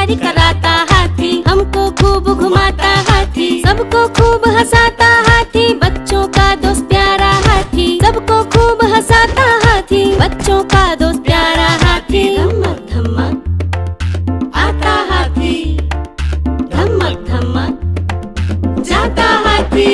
सवारी कराता हाथी, हमको खूब घुमाता हाथी, सबको खूब हंसाता हाथी, बच्चों का दोस्त प्यारा हाथी, सबको खूब हंसाता हाथी, बच्चों का दोस्त प्यारा हाथी। धमक धमक आता हाथी, धमक धमक जाता हाथी।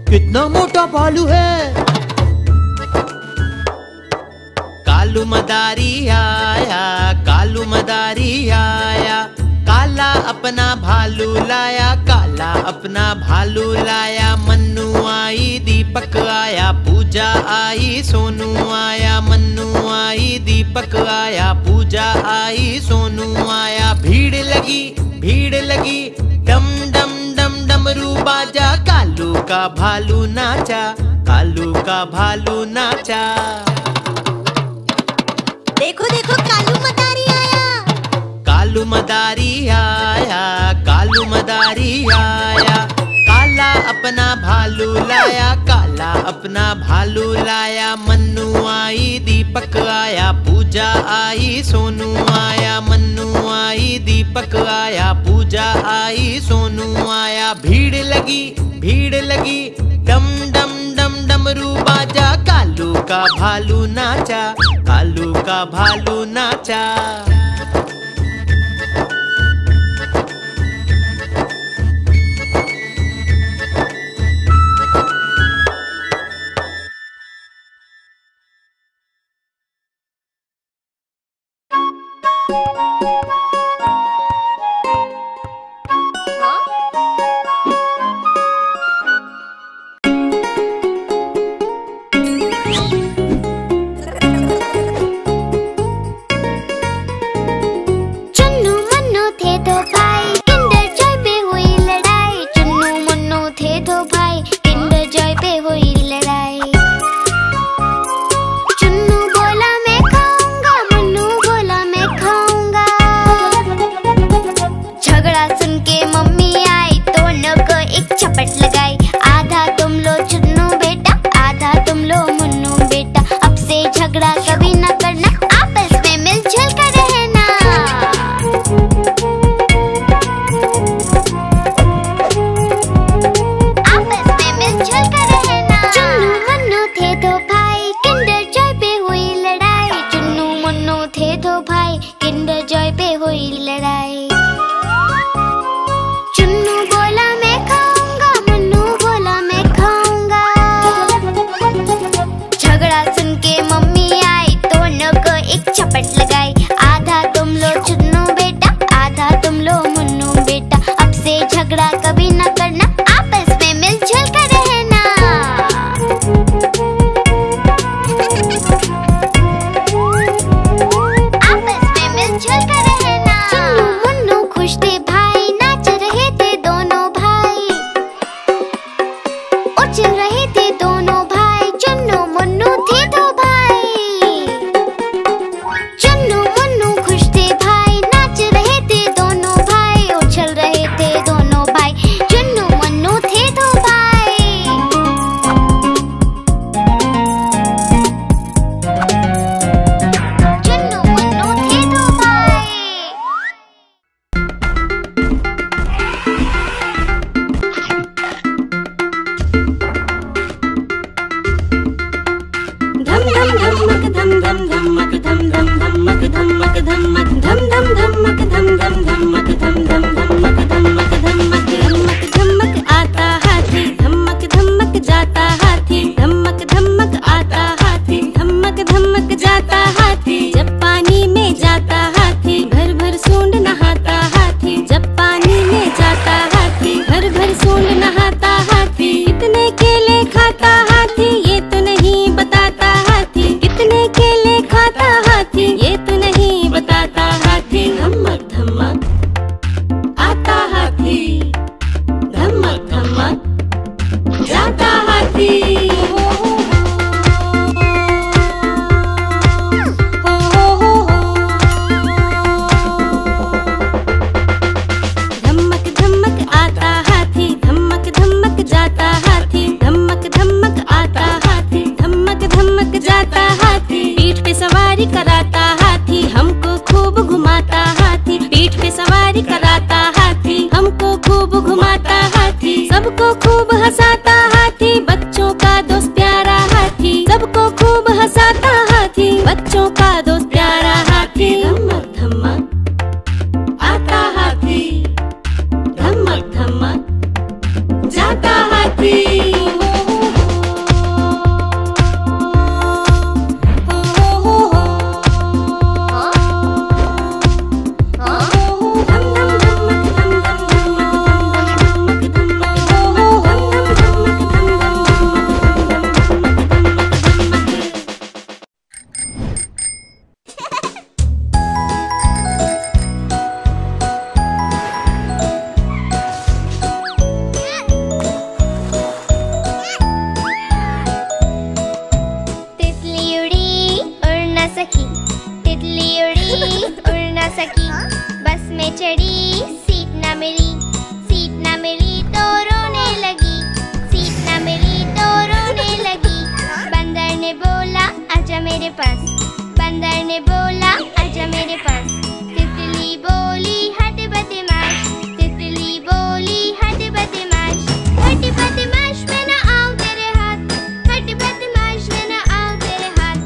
कितना मोटा भालू है। कालू मदारी आया, कालू मदारी आया, काला अपना भालू लाया, काला अपना भालू लाया। मन्नू आई, दीपक आया, पूजा आई, सोनू आया। मन्नू आई, दीपक आया, पूजा आई, सोनू आया। भीड़ लगी डम डम डम डमरू बाजा। कालू का भालू नाचा, कालू का भालू नाचा। देखो देखो कालू मदारी आया, कालू मदारी आया, कालू मदारी आया। काला अपना भालू लाया, काला अपना भालू लाया। मन्नू आई, दीपक आया, पूजा पूजा आई, सोनू आया, मन्नू आई, दीपक आया, पूजा आई, सोनू आया। भीड़ लगी, डम डम डम डमरू बाजा, कालू का भालू नाचा, कालू का भालू नाचा। बंदर ने बोला आजा मेरे पास। तितली बोली हट बदमाश, तितली बोली हट बदमाश, हट बदमाश मैं ना आऊं तेरे हाथ, हट बदमाश मैं ना आऊं तेरे हाथ।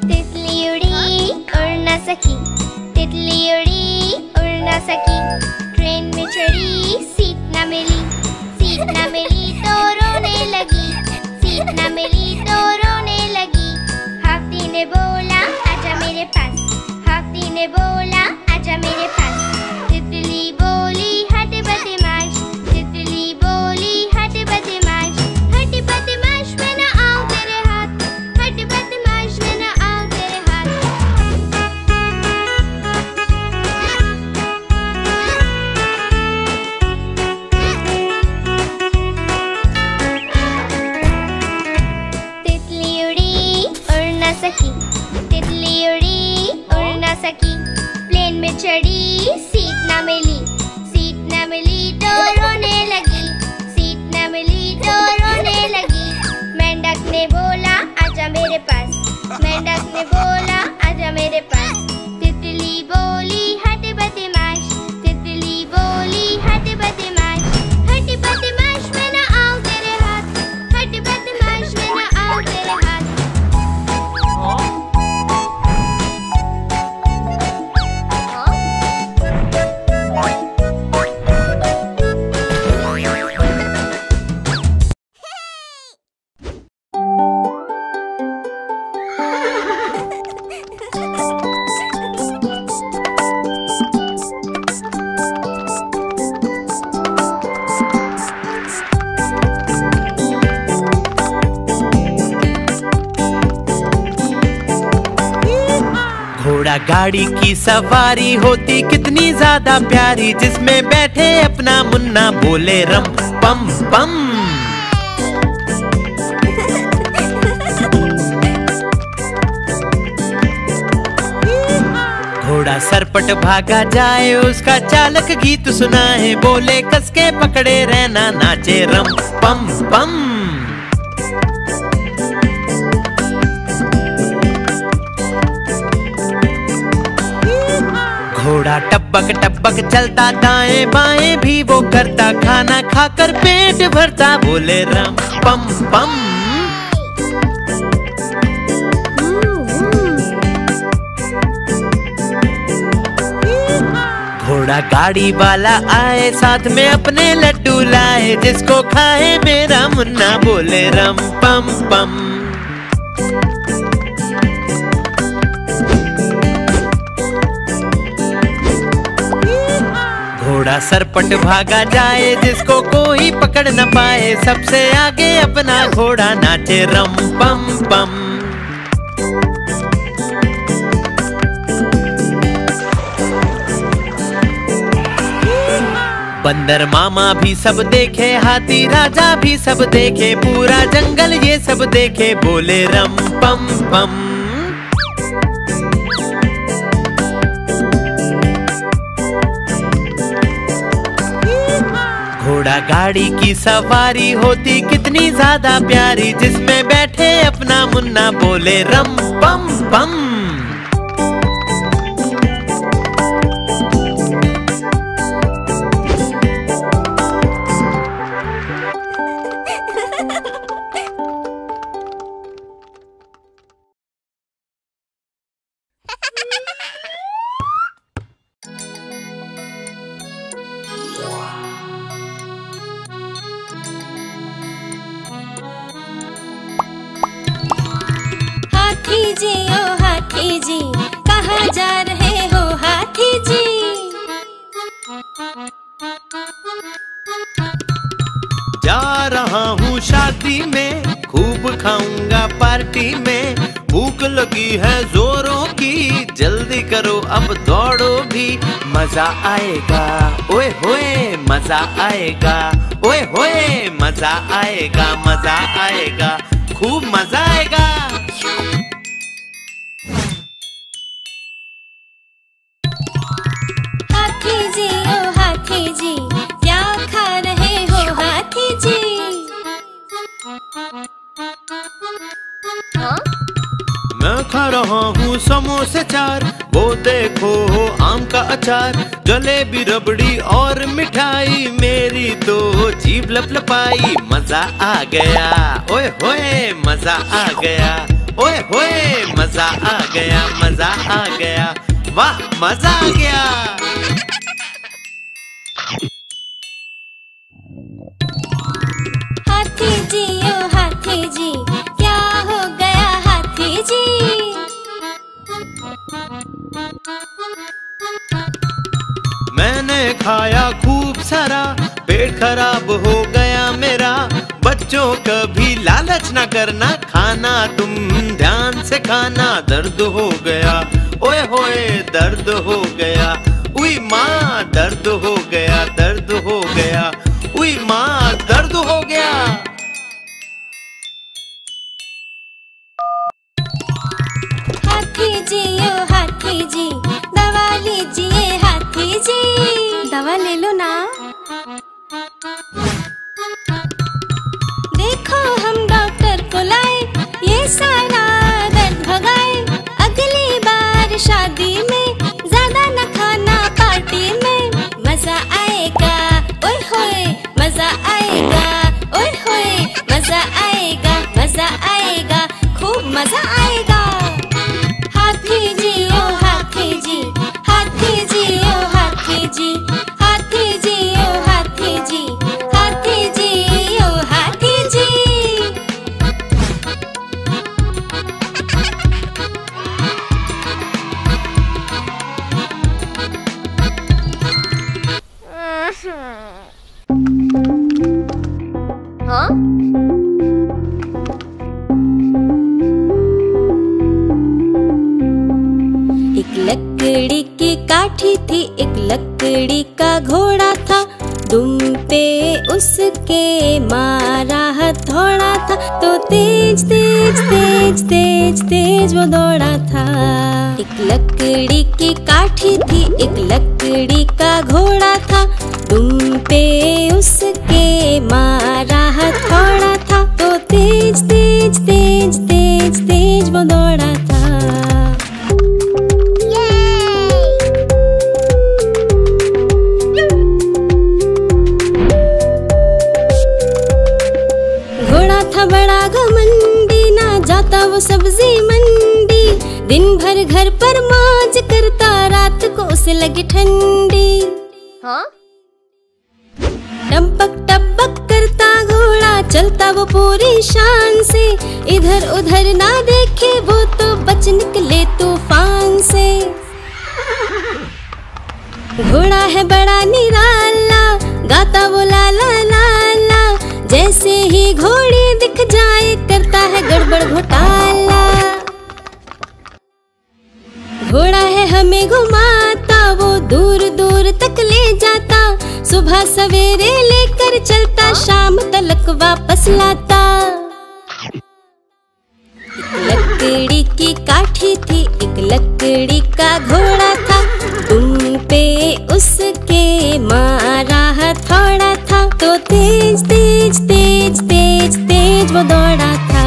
तितली उड़ी उड़ ना सकी, तितली उड़ी उड़ ना सकी, ट्रेन में चढ़ी सीट ना मिली, सीट ना मिली तो रोने लगी, सीट ना मिली तो रोने लगी। हाथी ने बोला आजा मेरे पास, हाथी ने बोला आजा मेरे पास। तितली बोली हट बदमाश, तितली बोली हट बदमाश, हट बदमाश मैं ना आऊं तेरे हाथ, हट बदमाश मैं ना आऊं तेरे हाथ। तितली उड़ी उड़ ना सकी, तितली उड़ी उड़ ना सकी, प्लेन में चढ़ी सीट ना मिली, सीट ना मिली तो रोने लगी, सीट ना मिली तो रोने लगी। मेंढक ने बोला आजा मेरे पास, मेंढक ने बोला आजा मेरे पास। तितली बोली हट बदमाश, तितली बोली हट बदमाश, हट बदमाश मैं ना आऊं तेरे हाथ, हट बदमाश मैं ना आऊं तेरे हाथ। घोड़ा गाड़ी की सवारी होती कितनी ज्यादा प्यारी, जिसमें बैठे अपना मुन्ना बोले रम पम पम। घोड़ा सरपट भागा जाए, उसका चालक गीत सुनाए, बोले कसके पकड़े रहना नाचे रम पम पम। घोड़ा टपक टपक चलता, दाएं बाएं भी वो करता, खाना खाकर पेट भरता, बोले रम पम पम। घोड़ा गाड़ी वाला आए, साथ में अपने लड्डू लाए, जिसको खाए मेरा मुन्ना, बोले रम पम पम। घोड़ा सरपट भागा जाए, जिसको कोई पकड़ न पाए, सबसे आगे अपना घोड़ा नाचे रम पम पम। बंदर मामा भी सब देखे, हाथी राजा भी सब देखे, पूरा जंगल ये सब देखे, बोले रम पम पम। घोड़ा गाड़ी की सवारी होती कितनी ज्यादा प्यारी, जिसमें बैठे अपना मुन्ना, बोले रम पम पम। हाथी जी कहाँ जा रहे हो हाथी जी? जा रहा हूँ शादी में, खूब खाऊंगा पार्टी में, भूख लगी है जोरों की, जल्दी करो अब दौड़ो भी, मजा आएगा ओए होए मजा आएगा, ओए होए मजा आएगा, मजा आएगा, खूब मजा आएगा। हाथी जी ओ रहा हूँ समोसे चार, वो देखो आम का अचार, जलेबी रबड़ी और मिठाई, मेरी तो जीभ लपलपाई। मजा आ गया, ओए होए मजा आ गया, ओए होए मजा आ गया, मजा आ गया, वाह मजा आ गया। हाथी जी ओ हाथी जी, क्या हो गया हाथी जी? मैंने खाया खूब सारा, पेट खराब हो गया मेरा। बच्चों कभी लालच ना करना, खाना तुम ध्यान से खाना। दर्द हो गया, ओए होए दर्द हो गया, उई माँ दर्द हो गया, दर्द हो गया, उई माँ दर्द हो गया। हाथी जी ओ हाथी जी, दवा लीजिए हाथी जी। दवा ले लो ना। देखो हम डॉक्टर को लाए, ये सारा दर्द भगाए। अगली बार शादी में ज्यादा न खाना, पार्टी में मजा आएगा, ओए होए मजा आएगा, ओए होए मजा आएगा, मजा आएगा, खूब मजा आएगा। हाथी जी ओ हाथी जी, हाथी जी ओ हाथी जी, हाथी जी ओ हाथी जी, हाथी जी ओ हाथी जी। हाँ? एक लकड़ी की काठी थी, एक लकड़ी का घोड़ा था। दुम पे उसके मारा हथौड़ा था, तो तेज तेज तेज तेज तेज वो दौड़ा था। एक लकड़ी की काठी थी, एक लकड़ी का घोड़ा था। दुम पे उसके मारा हथौड़ा था, तो तेज तेज तेज तेज तेज वो दौड़ा था। घोड़ा था बड़ा घमंडी, ना जाता वो सब्जी मंडी। दिन भर घर पर मौज करता, रात को उसे लगी ठंडी। हाँ? टपक टपक करता घोड़ा, चलता वो पूरी शान से। इधर उधर ना देखे वो तो बच निकले तूफान से। घोड़ा है बड़ा निराला, गाता वो ला ला ला ला। जैसे ही घोड़ी दिख जाए करता है गड़बड़ घोटाला। घोड़ा है हमें घुमाता, वो दूर दूर तक ले जाता। सुबह सवेरे लेकर चलता, शाम तलक वापस लाता। एक लकड़ी की काठी थी, एक लकड़ी का घोड़ा था। दुम पे उसके मारा हथौड़ा था, तो तेज तेज तेज तेज तेज वो दौड़ा था।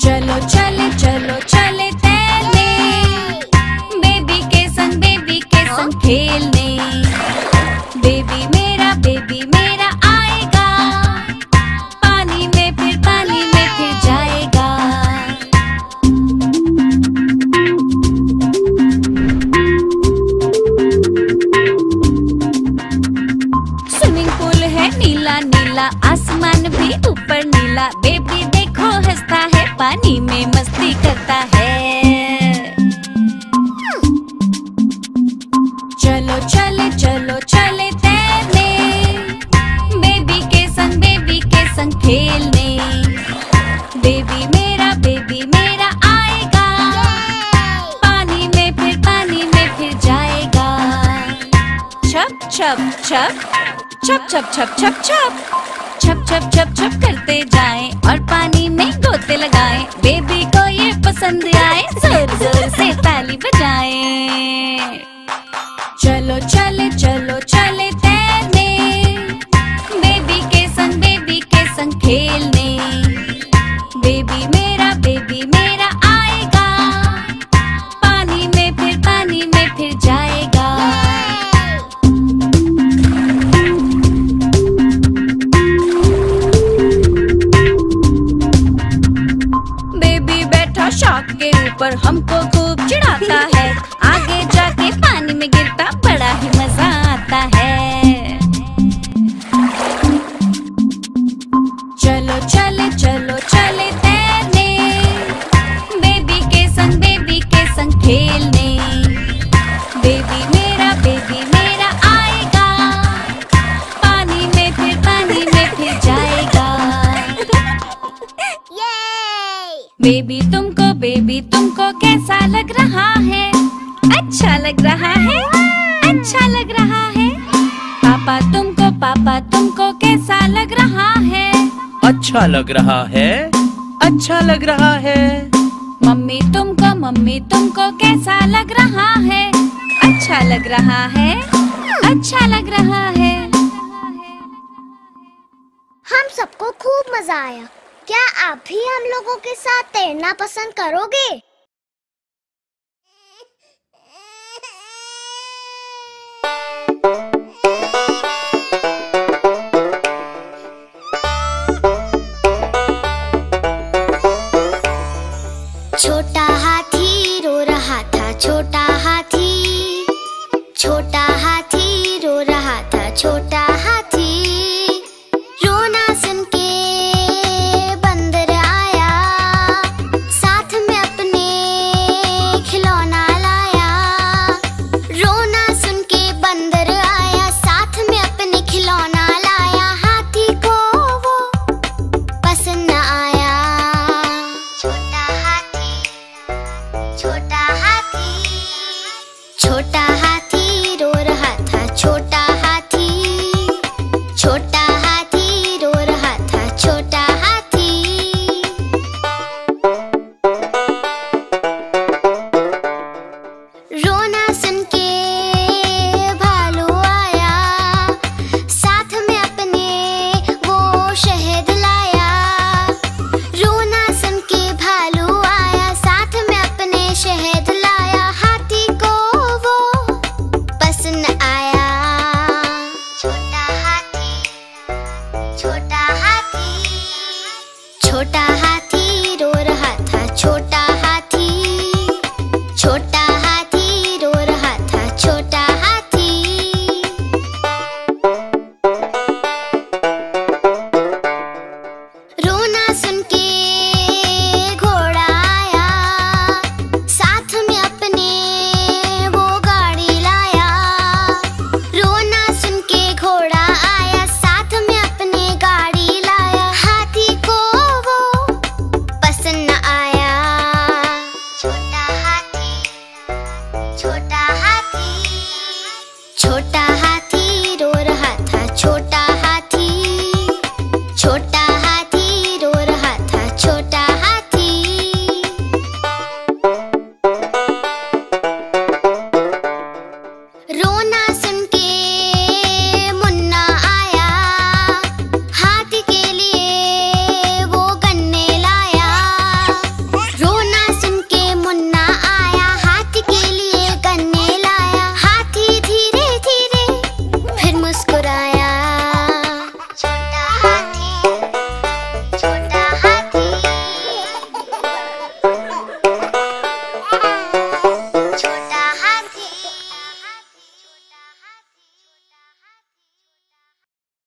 चलो चले चलो चले तैरने, बेबी के संग खेलने। बेबी मेरा आएगा, पानी में फिर जाएगा। स्विमिंग पूल है नीला नीला, आसमान भी ऊपर नीला। बेबी देखो हंसता है, पानी में मस्ती करता है। चलो चले तैरने, बेबी के संग खेलने। बेबी मेरा आएगा, पानी में छप छप छप छप छप छप छप छप छप छप छप करते जाएं और पानी में गोते लगाएं। बेबी को ये पसंद आए, जोर जोर से ताली बजाएं। चलो चले चलो चले तैरने, बेबी के संग खेलने। बेबी मेरा आएगा, पानी में फिर जाएगा। बेबी बैठा शार्क के ऊपर हमको खूब चिढ़ाता है, आगे जाके पानी में गिरता बड़ा ही मजा आता है। चलो चले तैरने, बेबी के संग खेलने। बेबी मेरा आएगा, पानी में फिर जाएगा। बेबी तुमको कैसा लग रहा है? अच्छा लग रहा है, अच्छा लग रहा है। पापा तुमको कैसा लग रहा है? अच्छा लग रहा है, अच्छा लग रहा है। मम्मी तुमको कैसा लग रहा है? अच्छा लग रहा है, अच्छा लग रहा है। हम सबको खूब मजा आया। क्या आप भी हम लोगों के साथ तैरना पसंद करोगे? छोटा